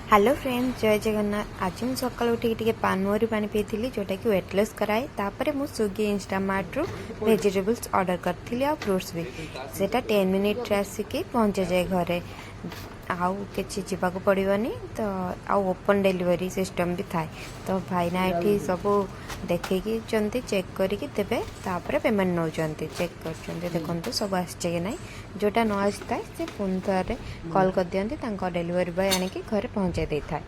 Hello friends, जय जगन्नाथ। आज मुझे सकाल उठी पानमरी पानी पीती जोटा कि वेट लॉस कराए। तापर मु स्विगी इंस्टामार्ट रु वेजिटेबल्स ऑर्डर करी आ फ्रुट्स भी सेटा 10 मिनिट आसिक पहुँचे जाए घरे। आउ किसी जावाक पड़ोनी तो आउ ओपन डिलीवरी सिस्टम भी थाए। तो भाईना ये सब देखी चेक करके देवे तापर पेमेंट नौ चेक कर देखो सब आसचे ना जोटा न आसता से पुणी थे कल कर दिखती डेलीवरी बॉय आणिक घरे पहुँचे दे था।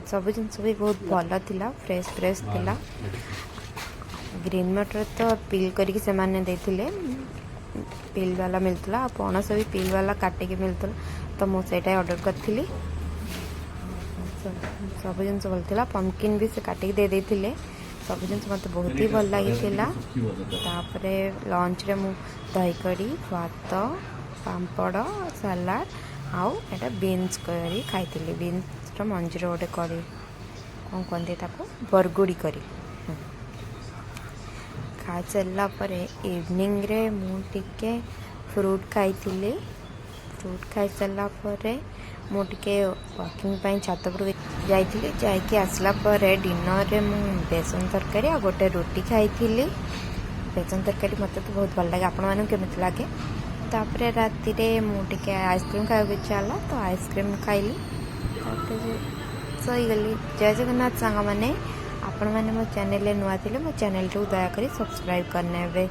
सब जिन भी बहुत भल थिला, फ्रेश फ्रेश थिला। ग्रीन मटर तो पिल करके से माने देथिले, पिल वाला मिलता आ पणस भी पिल वाला काटिक मिलता। तो मुझे ऑर्डर करी। सब जिन भल था। पम्पकिन भी से काटिक दे देथिले। सब जिन मत बहुत ही भल लगी। लंच रे मु दही कड़ी, भात, पापड़, सलाड आउ एटा बीन्स करी खाई। बीन्स मंजीर गोटे करी कौन कहते बरगुड़ी करी खाई सारापर इवनिंग रे मुझे फ्रूट खाई। फ्रूट खाई सारापर मुझे वॉकिंग छात पर जाकि आसला डिनर रे मु बेसन तरकारी आ गोटे रोटी खाई। बेसन तरकारी मत तो बहुत भल लगे। आपण मानू केमिति लगे? तापर राति रे मुझे आइसक्रीम खाया इच्छा है तो आइसक्रीम खाइली। सहीगली। जय जगन्नाथ सांग मैंने आपण मैंने मो चैनल नुआ थे मो चैनल को दयाकोरी सब्सक्राइब करने।